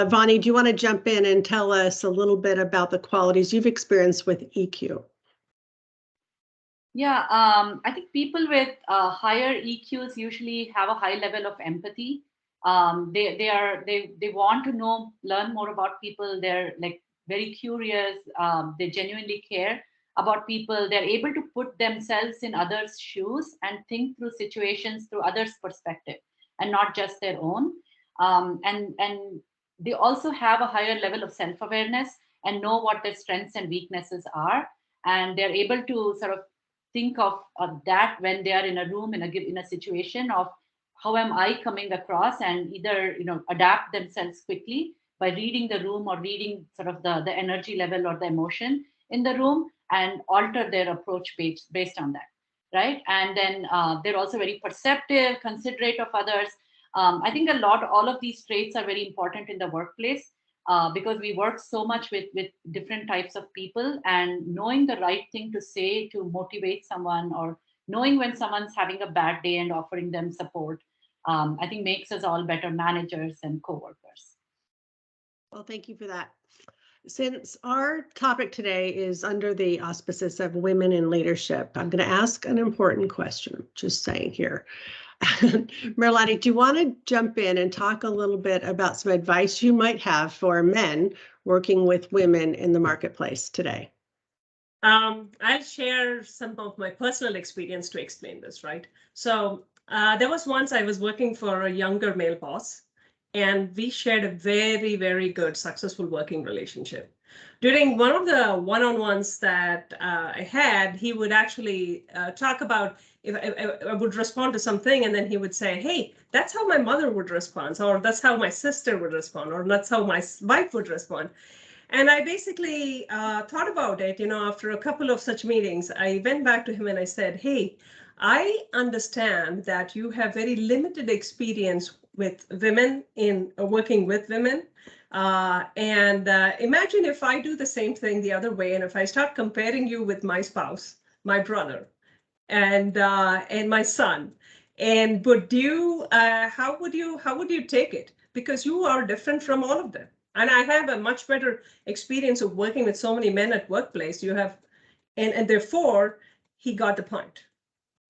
Vani, do you want to jump in and tell us a little bit about the qualities you've experienced with EQ? Yeah, I think people with higher EQs usually have a high level of empathy. They want to learn more about people. They're like very curious. They genuinely care about people. They're able to put themselves in others' shoes and think through situations through others' perspective and not just their own. And they also have a higher level of self-awareness and know what their strengths and weaknesses are. And they're able to sort of think of that when they are in a room in a situation of how am I coming across, and either adapt themselves quickly by reading the room or reading sort of the energy level or the emotion in the room and alter their approach based on that, right? And then they're also very perceptive, considerate of others. I think all of these traits are very important in the workplace. Because we work so much with different types of people, and knowing the right thing to say to motivate someone, or knowing when someone's having a bad day and offering them support, I think makes us all better managers and co-workers. Well, thank you for that. Since our topic today is under the auspices of women in leadership, I'm going to ask an important question, just saying here. Mrinalini, do you want to jump in and talk a little bit about some advice you might have for men working with women in the marketplace today? I'll share some of my personal experience to explain this, right? So there was once I was working for a younger male boss, and we shared a very, very good, successful working relationship. During one of the one-on-ones that I had, he would actually talk about, if I would respond to something, and then he would say, hey, that's how my mother would respond, or that's how my sister would respond, or that's how my wife would respond. And I basically thought about it, after a couple of such meetings. I went back to him and I said, hey, I understand that you have very limited experience with women in working with women. And imagine if I do the same thing the other way, and if I start comparing you with my spouse, my brother, and my son, and how would you take it? Because you are different from all of them. And I have a much better experience of working with so many men at workplace. And therefore he got the point,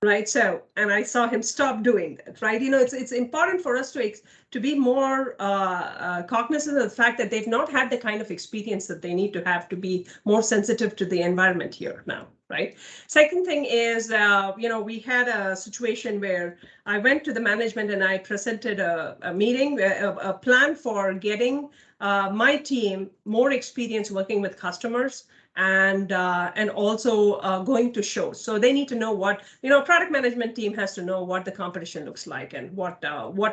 right? So, and I saw him stop doing that, right? It's important for us to be more cognizant of the fact that they've not had the kind of experience that they need to have to be more sensitive to the environment here now, right? Second thing is, we had a situation where I went to the management and I presented a meeting, a plan for getting my team more experience working with customers, and also going to shows. So they need to know what, product management team has to know what the competition looks like and what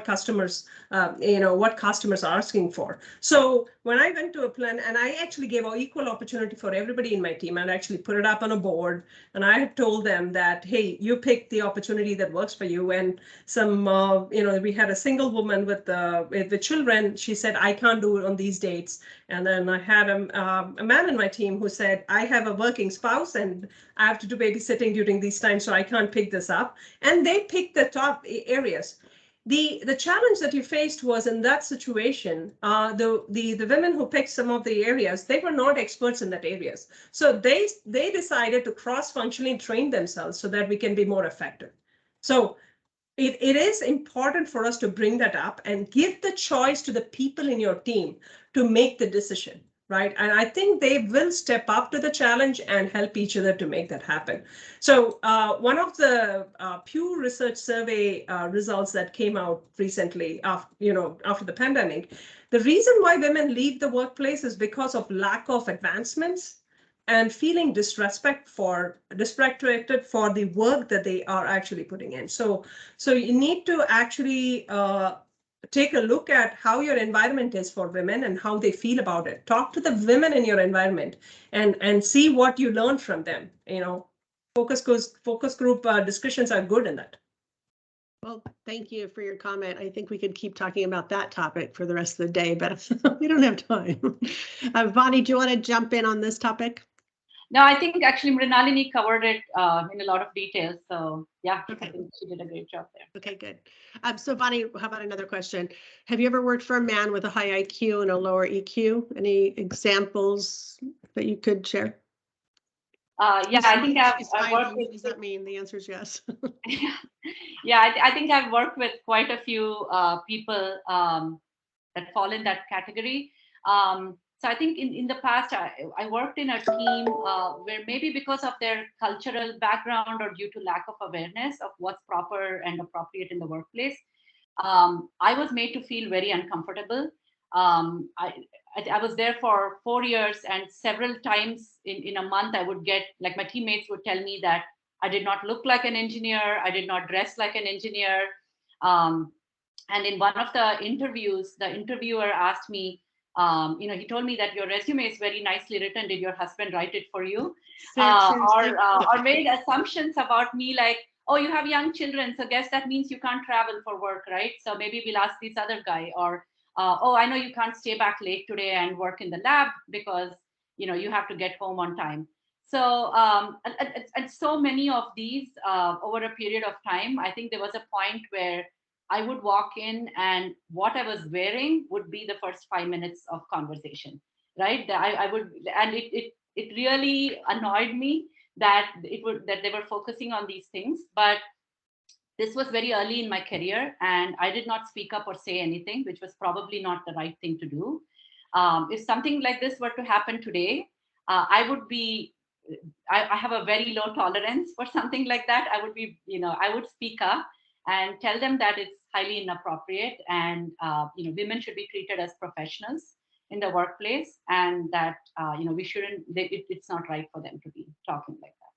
customers, what customers are asking for. So when I went to a plan, and I actually gave an equal opportunity for everybody in my team, and actually put it up on a board, and I had told them that, hey, you pick the opportunity that works for you. And some, we had a single woman with the children. She said, I can't do it on these dates. And then I had a man in my team who said, I have a working spouse and I have to do babysitting during these times, so I can't pick this up. And they picked the top areas. The challenge that you faced was, in that situation, the women who picked some of the areas, they were not experts in that areas. So they decided to cross-functionally train themselves so that we can be more effective. So it is important for us to bring that up and give the choice to the people in your team to make the decision, right? And I think they will step up to the challenge and help each other to make that happen. So one of the Pew Research Survey results that came out recently, after the pandemic, the reason why women leave the workplace is because of lack of advancements and feeling disrespected for the work that they are actually putting in. So you need to actually take a look at how your environment is for women and how they feel about it. Talk to the women in your environment and see what you learn from them. Focus group discussions are good in that. Well, thank you for your comment. I think we could keep talking about that topic for the rest of the day, but we don't have time. Vani, do you want to jump in on this topic? No, I think actually Mrinalini covered it in a lot of detail. So yeah, Okay. I think she did a great job there. Okay, good. So Vani, how about another question? Have you ever worked for a man with a high IQ and a lower EQ? Any examples that you could share? Yeah, I think I've worked What with. does that mean? The answer is yes. Yeah, I think I've worked with quite a few people that fall in that category. So I think in the past, I worked in a team where maybe because of their cultural background or due to lack of awareness of what's proper and appropriate in the workplace, I was made to feel very uncomfortable. I was there for 4 years, and several times in a month, I would get, like, my teammates would tell me that I did not look like an engineer, I did not dress like an engineer. And in one of the interviews, the interviewer asked me, he told me that your resume is very nicely written. Did your husband write it for you? Or made assumptions about me, like, oh, you have young children, so guess that means you can't travel for work, right? So maybe we'll ask this other guy. Or, oh, I know you can't stay back late today and work in the lab because, you have to get home on time. So, and so many of these over a period of time, I think there was a point where I would walk in and what I was wearing would be the first 5 minutes of conversation, right? I would, and it really annoyed me that they were focusing on these things. But this was very early in my career, and I did not speak up or say anything, which was probably not the right thing to do. If something like this were to happen today, I would be. I have a very low tolerance for something like that. I would be, I would speak up and tell them that it's highly inappropriate, and women should be treated as professionals in the workplace, and that we shouldn't. It's not right for them to be talking like that.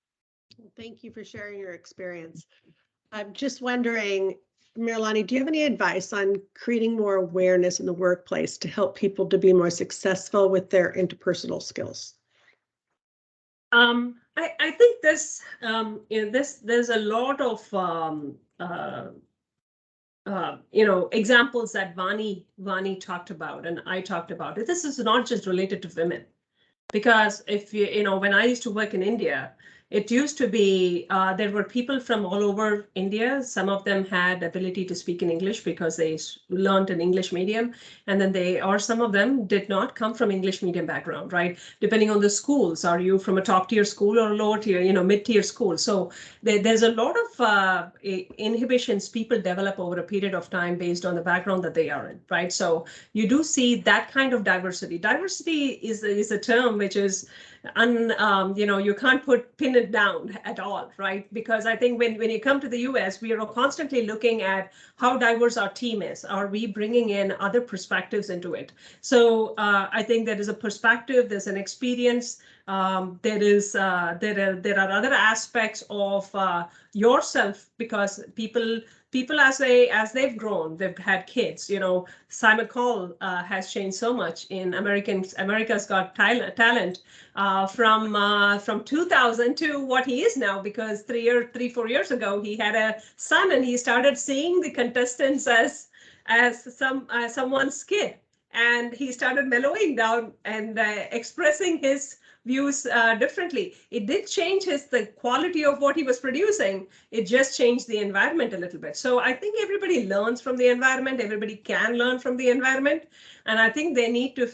Thank you for sharing your experience. I'm just wondering, Mrinalini, do you have any advice on creating more awareness in the workplace to help people to be more successful with their interpersonal skills? I think there's a lot of examples that Vani talked about and I talked about. This is not just related to women, because if when I used to work in India, it used to be there were people from all over India. Some of them had ability to speak in English because they learned an English medium, and then some of them did not come from English medium background, right? Depending on the schools, are you from a top tier school or lower tier, mid-tier school? So there's a lot of inhibitions people develop over a period of time based on the background that they are in, right? So you do see that kind of diversity. Diversity is a term which is you can't pin it down at all, right? Because I think when you come to the US, we are constantly looking at how diverse our team is. Are we bringing in other perspectives into it? So I think there is a perspective, there's an experience, there are other aspects of yourself, because people as they've grown, they've had kids. Simon Cowell has changed so much in America's Got Talent from 2000 to what he is now, because 4 years ago he had a son and he started seeing the contestants as someone's kid, and he started mellowing down and expressing his views differently. It did change the quality of what he was producing. It just changed the environment a little bit. So I think everybody learns from the environment. Everybody can learn from the environment. And I think they need to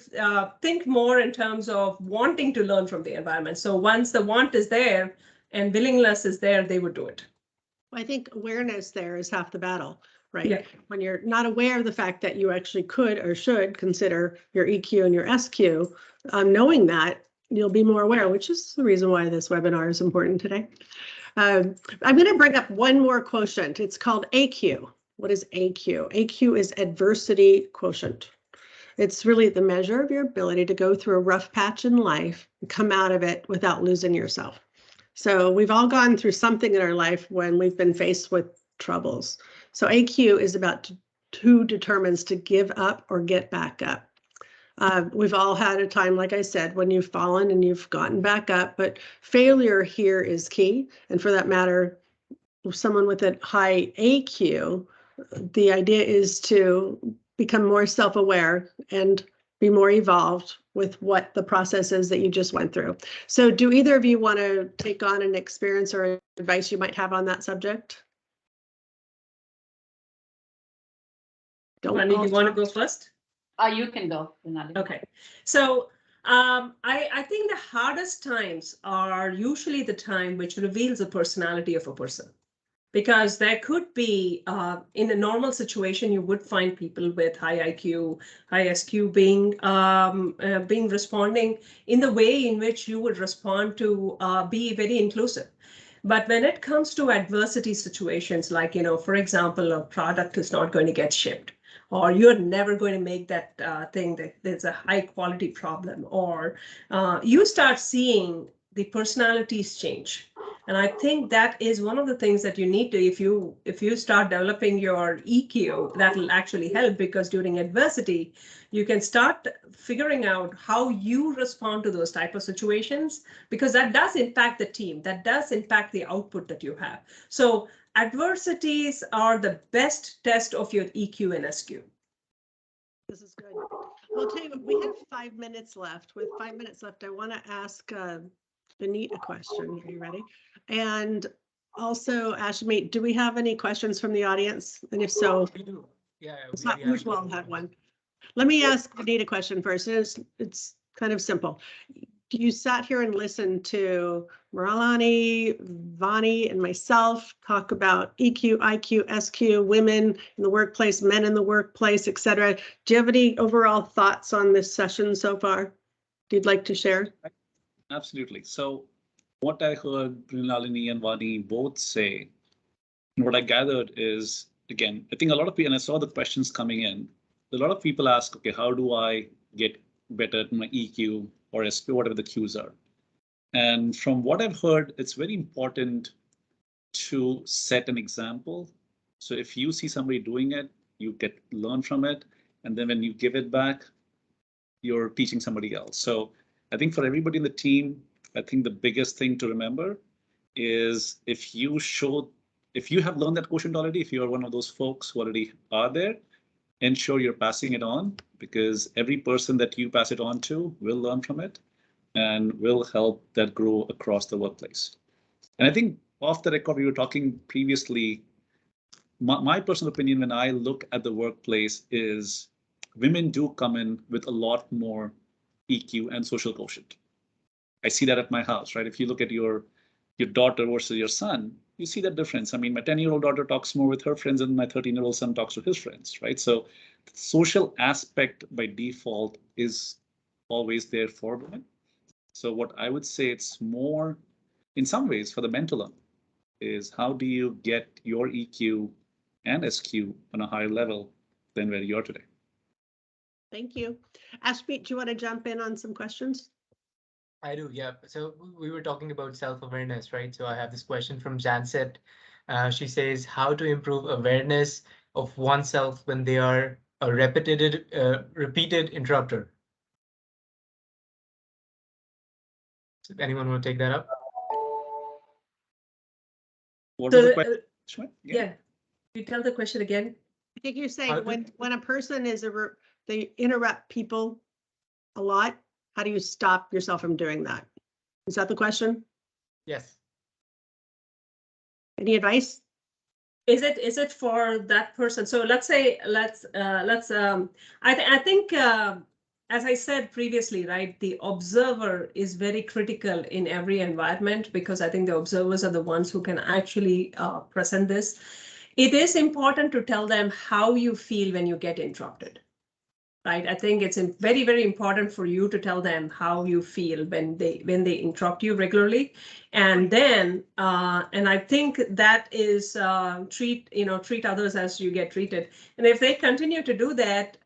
think more in terms of wanting to learn from the environment. So once the want is there and willingness is there, they would do it. I think awareness there is half the battle, right? Yeah. When you're not aware of the fact that you actually could or should consider your EQ and your SQ, knowing that, you'll be more aware, which is the reason why this webinar is important today. I'm going to bring up one more quotient. It's called AQ. What is AQ? AQ is adversity quotient. It's really the measure of your ability to go through a rough patch in life and come out of it without losing yourself. So we've all gone through something in our life when we've been faced with troubles. So AQ is about who determines to give up or get back up. We've all had a time, like I said, when you've fallen and you've gotten back up, but failure here is key. And for that matter, someone with a high AQ, the idea is to become more self-aware and be more evolved with what the process is that you just went through. So do either of you want to take on an experience or advice you might have on that subject? Mani, do you want to go first? You can go, Mrinalini. Okay, so I think the hardest times are usually the time which reveals the personality of a person. Because there could be, in a normal situation, you would find people with high IQ, high SQ being responding in the way in which you would respond to be very inclusive. But when it comes to adversity situations, like, for example, a product is not going to get shipped, or you're never going to make that thing, that there's a high quality problem, or you start seeing the personalities change. And I think that is one of the things that you need to, if you start developing your EQ, that will actually help, because during adversity, you can start figuring out how you respond to those type of situations, because that does impact the team, that does impact the output that you have. So adversities are the best test of your EQ and SQ. This is good. Well, tell you what, we have 5 minutes left. With 5 minutes left, I want to ask Vineet a question. Are you ready? And also, Ashmeet, do we have any questions from the audience? And if so, We do. Yeah. it's not usual I'll have one. Let me ask Vineet a question first. It's kind of simple. You sat here and listened to Mrinalini, Vani, and myself talk about EQ, IQ, SQ, women in the workplace, men in the workplace, etc. Do you have any overall thoughts on this session so far you'd like to share? Absolutely. So what I heard Mrinalini and Vani both say, and what I gathered is, again, I think a lot of people, and I saw the questions coming in, a lot of people ask, okay, how do I get better at my EQ or SQ, whatever the Qs are? And from what I've heard, it's very important to set an example. So if you see somebody doing it, you learn from it. And then when you give it back, you're teaching somebody else. So I think for everybody in the team, I think the biggest thing to remember is if you have learned that quotient already, if you're one of those folks who already are there, ensure you're passing it on, because every person that you pass it on to will learn from it and will help that grow across the workplace. And I think off the record, we were talking previously, my personal opinion when I look at the workplace is women do come in with a lot more EQ and social quotient. I see that at my house, right? If you look at your daughter versus your son, you see that difference. I mean, my 10-year-old daughter talks more with her friends than my 13-year-old son talks with his friends, right? So the social aspect by default is always there for women. So what I would say, it's more, in some ways, for the men to learn, is how do you get your EQ and SQ on a higher level than where you are today? Thank you. Ashmeet, do you want to jump in on some questions? I do, yeah. So we were talking about self-awareness, right? So I have this question from Janset. She says, how to improve awareness of oneself when they are a repeated interrupter? So anyone want to take that up? What was the question? Yeah, you tell the question again. I think you're saying when a person is they interrupt people a lot, how do you stop yourself from doing that? Is that the question? Yes. Any advice? Is it for that person? So let's say I think as I said previously, right, the observer is very critical in every environment, because I think the observers are the ones who can actually present this. It is important to tell them how you feel when you get interrupted. Right, I think it's very, very important for you to tell them how you feel when they interrupt you regularly, and then and I think that is treat others as you get treated. And if they continue to do that,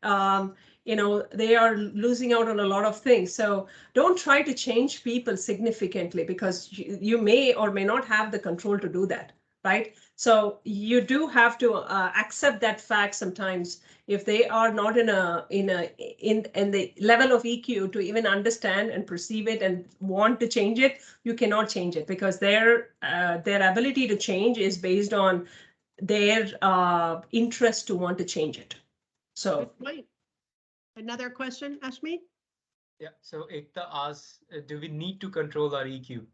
they are losing out on a lot of things. So don't try to change people significantly, because you may or may not have the control to do that. Right, so you do have to accept that fact sometimes. If they are not in the level of EQ to even understand and perceive it and want to change it, you cannot change it, because their ability to change is based on their interest to want to change it. So Another question, Ashmi? Yeah, so Ekta asks, do we need to control our EQ?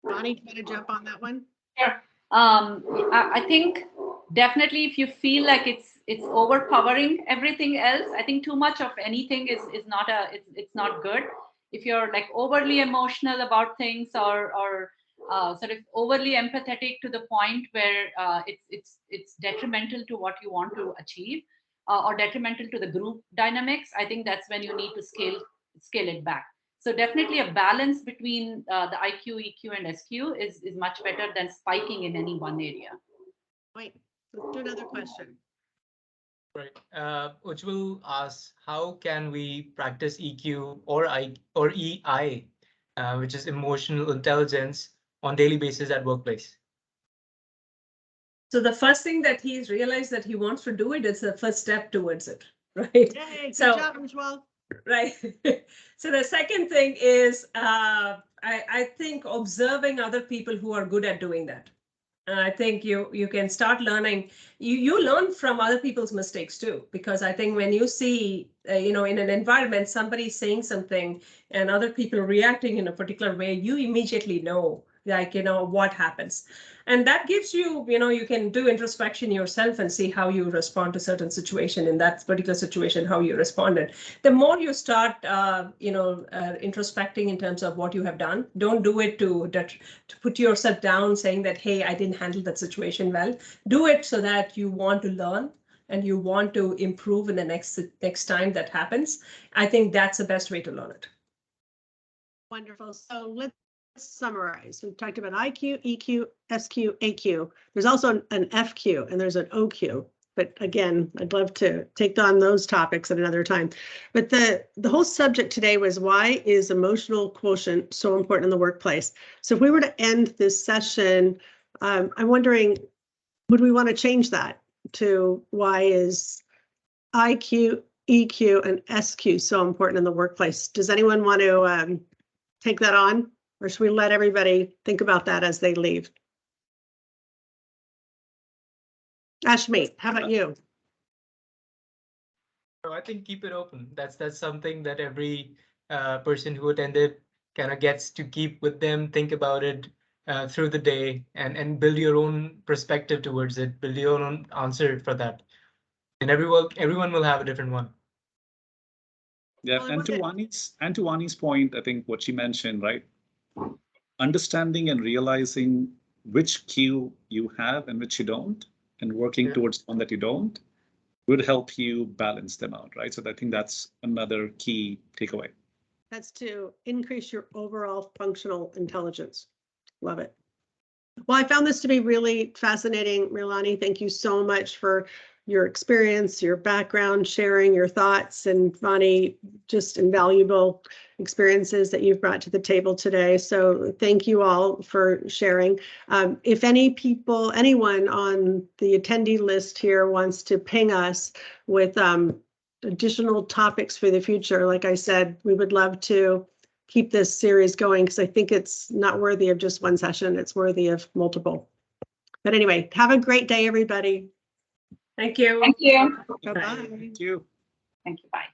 Bonnie, do you want to jump on that one? Sure. I think definitely if you feel like it's overpowering everything else, I think too much of anything is not it's not good. If you're like overly emotional about things or sort of overly empathetic to the point where it's detrimental to what you want to achieve or detrimental to the group dynamics, I think that's when you need to scale it back. So definitely a balance between the IQ, EQ, and SQ is much better than spiking in any one area. Wait, let's do another question. Right. Ujjwal asks, how can we practice EQ or EI, which is emotional intelligence, on daily basis at workplace? So the first thing that he's realized that he wants to do it is the first step towards it, right? Yay, good So, job, Ujjwal. right. So the second thing is, I think observing other people who are good at doing that. I think you can start learning. You learn from other people's mistakes too, because I think when you see, in an environment, somebody saying something and other people reacting in a particular way, you immediately know, what happens. And that gives you, you can do introspection yourself and see how you respond to certain situation in that particular situation, how you responded. The more you start, introspecting in terms of what you have done, don't do it to put yourself down saying that, hey, I didn't handle that situation well. Do it so that you want to learn and you want to improve in the next time that happens. I think that's the best way to learn it. Wonderful. So let's summarize. We've talked about IQ, EQ, SQ, AQ. There's also an FQ and there's an OQ. But again, I'd love to take on those topics at another time. But the whole subject today was, why is emotional quotient so important in the workplace? So if we were to end this session, I'm wondering, would we want to change that to why is IQ, EQ, and SQ so important in the workplace? Does anyone want to take that on, or should we let everybody think about that as they leave? Ashmi, how about you? So I think keep it open. That's something that every person who attended kind of gets to keep with them, think about it through the day, and build your own perspective towards it, build your own answer for that. And everyone will have a different one. Yeah, Well, and to Wani's point, I think what she mentioned, right? Understanding and realizing which cue you have and which you don't, and working towards one that you don't, would help you balance them out, right? So I think that's another key takeaway. That's to increase your overall functional intelligence. Love it. Well, I found this to be really fascinating, Mrinalini. Thank you so much for your experience, your background, sharing your thoughts, and Vani, just invaluable experiences that you've brought to the table today. So thank you all for sharing. If anyone on the attendee list here wants to ping us with additional topics for the future, like I said, we would love to keep this series going, because I think it's not worthy of just one session, it's worthy of multiple. But anyway, have a great day, everybody. Thank you. Thank you. Bye-bye. Thank you. Thank you. Bye.